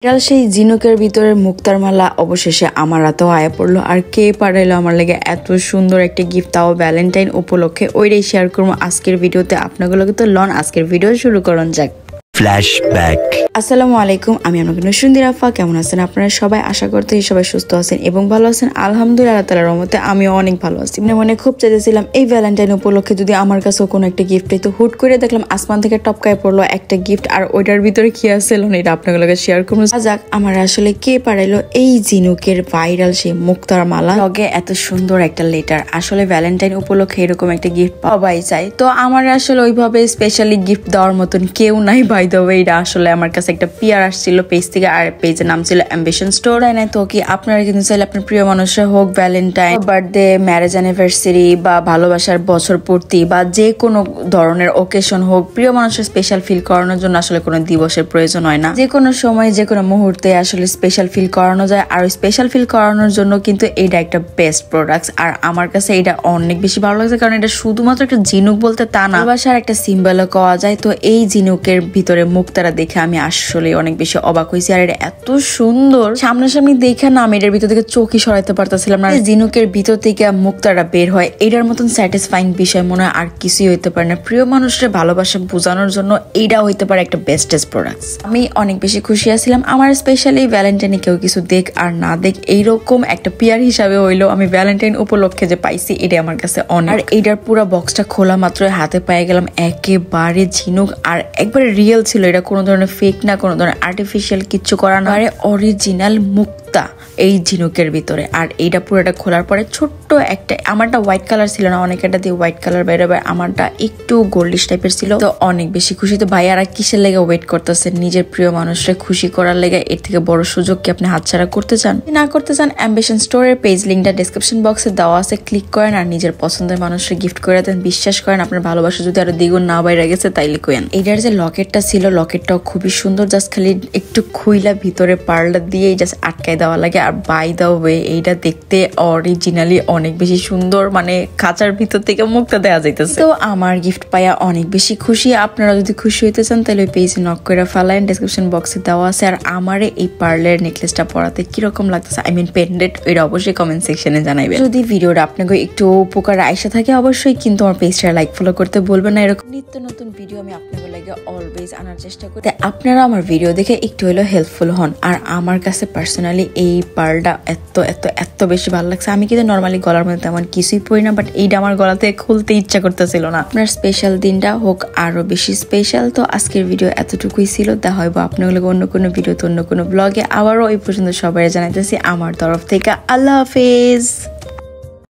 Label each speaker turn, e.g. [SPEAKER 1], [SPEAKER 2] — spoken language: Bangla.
[SPEAKER 1] ভাইরাল সেই ঝিনুকের ভিতরে মুক্তার মালা অবশেষে আমার হাতেও আয়া পড়লো। আর কে পাঠাইলো আমার লাগে এত সুন্দর একটা গিফট, তাও ভ্যালেন্টাইন উপলক্ষে। ওইটাই শেয়ার করবো আজকের ভিডিওতে। আপনাগুলোকে তো লন আজকের ভিডিও শুরু করুন যাক।
[SPEAKER 2] ফ্ল্যাশব্যাক।
[SPEAKER 1] আসসালামু আলাইকুম, আমি আপনাকে নসুন্দির আফা। কেমন আছেন আপনারা সবাই? আশা করতে সবাই সুস্থ আছেন এবং ভালো আছেন। আলহামদুলিল্লাহ, আল্লাহ তাআলার রহমতে আমিও অনেক ভালো আছি। মনে খুব চাইতেছিলাম এই ভ্যালেন্টাইন উপলক্ষে যদি আমার কাছেও কোনো একটা গিফট পেতো। হুট করে দেখলাম আসমান থেকে টপকায় পড়লো একটা গিফট, আর ওইটার ভিতরে কি আসছিল এটা আপনাগুলোকে শেয়ার করবো। যাক, আমার আসলে কে পাঠাইলো এই ঝিনুকের ভাইরাল সেই মুক্তার মালা লগে এত সুন্দর একটা লেটার। আসলে ভ্যালেন্টাইন উপলক্ষে এরকম একটা গিফট পাওয়াই চাই। তো আমার আসলে ওইভাবে স্পেশালি গিফট দেওয়ার মতন কেউ নাই। বাই দ্য ওয়ে, এটা আসলে আমার কাছে একটা পিআর আসছিল পেজ থেকে, আর পেজের নাম ছিল অ্যাম্বিশন স্টোর। তাই তো কি আপনারা কিন্তু চাইলে আপনার প্রিয় মানুষের হোক, ভ্যালেন্টাইন, বার্থডে, ম্যারেজ অ্যানিভার্সারি বা ভালোবাসার বছর পূর্তি বা যে কোনো ধরনের ওকেশন হোক, প্রিয় মানুষের স্পেশাল ফিল করানোর জন্য আসলে কোনো দিবসের প্রয়োজন হয় না। যে কোনো সময় যে কোনো মুহূর্তে আসলে স্পেশাল ফিল করানো যায়। আর স্পেশাল ফিল করানোর জন্য কিন্তু এটা একটা বেস্ট প্রোডাক্ট। আর আমার কাছে এটা অনেক বেশি ভালো লাগছে, কারণ এটা শুধুমাত্র একটা ঝিনুক বলতে তা না, ভালোবাসার একটা সিম্বলও পাওয়া যায়। তো এই ঝিনুকের ভিতরে মুক্তারা দেখে আমি আসলে অনেক বেশি অবাক হয়েছি। আর এটা এত সুন্দর, সামনাসামনি দেখে না আমি এটার ভিতর থেকে চোখই সরাইতে পারতেছিলাম না। ঝিনুকের ভিতর থেকে মুক্তারা বের হয়, এটার মতন স্যাটিসফাইং বিষয় মনে হয় আর কিছুই হইতে পারে না। প্রিয় মানুষের ভালোবাসা বোঝানোর জন্য এইটা হইতে পারে একটা বেস্টেস্ট প্রোডাক্ট। আমি অনেক বেশি খুশি আছিলাম। আমার স্পেশালি ভ্যালেন্টাইনে কেউ কিছু দেখ আর না দেখ, এইরকম একটা পিয়ার হিসাবে হইলো আমি ভ্যালেন্টাইন উপলক্ষে যে পাইছি, এটা আমার কাছে অনেক। আর এইটার পুরো বক্সটা খোলা মাত্র হাতে পেয়ে গেলাম একেবারে ঝিনুক, আর একবারে রিয়েল ছিল। এটা কোনো ধরনের ফেক না, কোনো ধরনের আর্টিফিশিয়াল কিচ্ছু করা না, অরিজিনাল মুক্তা এই ঝিনুকের ভিতরে। আর এইটা পুরোটা খোলার পরে ছোট্ট একটা, আমারটা হোয়াইট কালার ছিল না, অনেকটা দিয়ে হোয়াইট কালার বেরোবে, আমারটা একটু গোল্ডিশ টাইপের ছিল। তো অনেক বেশি খুশি। তো ভাইয়ারা কিসের লেগে ওয়েট করতেছেন? নিজের প্রিয় মানুষকে খুশি করার লেগে। এর থেকে বড় সুযোগ কি আপনি হাতছাড়া করতে চান? না করতে চান, অ্যাম্বিশন স্টোরের পেজ লিঙ্কটা ডেসক্রিপশন বক্সে দেওয়া আছে, ক্লিক করেন আর নিজের পছন্দের মানুষকে গিফট করে দেন। বিশ্বাস করেন আপনার ভালোবাসা যদি আরো দ্বিগুণ না বাইরে গেছে তাইলে কোয়েন। এইটার যে লকেটটা ছিল, লকেটটাও খুবই সুন্দর। জাস্ট খালি একটু খুইলা ভিতরে পার্লার দিয়ে জাস্ট আটকাই দেওয়া লাগে। আর বাই দ্য ওয়ে, এইটা দেখতে অরিজিনালি অনেক বেশি সুন্দর, মানে খাঁচার ভিতর থেকে মুক্তা দেওয়া যাইতেছে। তো আমার গিফট পাইয়া অনেক বেশি খুশি। আপনারা যদি খুশি হইতে চান তাহলে ওই পেজে নক করে ফেলাইন, ডেসক্রিপশন বক্সে দেওয়া আছে। আর আমারে এই পার্লের নেকলেসটা পরাতে কিরকম লাগতেছে, আই মিন পেন্ডেন্ট, এটা অবশ্যই কমেন্ট সেকশনে জানাইবেন। যদি ভিডিওটা আপনাকে একটু উপকার আইসা থাকে অবশ্যই কিন্তু আমার পেজটা লাইক ফলো করতে বলবেন না। এরকম নিত্য নতুন ভিডিও আমি আপনাদের লাগে অলওয়েজ আনার চেষ্টা করি। আপনারা আমার ভিডিও দেখে একটু হলেও হেল্পফুল হন। আর আমার কাছে পার্সোনালি এই পার্লটা এত এত এত বেশি ভালো লাগছে। আমি কিন্তু নর্মালি গলার মধ্যে তেমন কিছুই পরি না, বাট এইটা আমার গলাতে খুলতে ইচ্ছা করতেছিল না। আপনার স্পেশাল দিনটা হোক আরো বেশি স্পেশাল। তো আজকের ভিডিও এতটুকুই ছিল। দেখা হইব আপনাগুলো অন্য কোনো ভিডিওতে, অন্য কোনো ব্লগে। আবারও এই পর্যন্ত সবাই জানাইতেছি আমার তরফ থেকে আল্লাহ হাফেজ।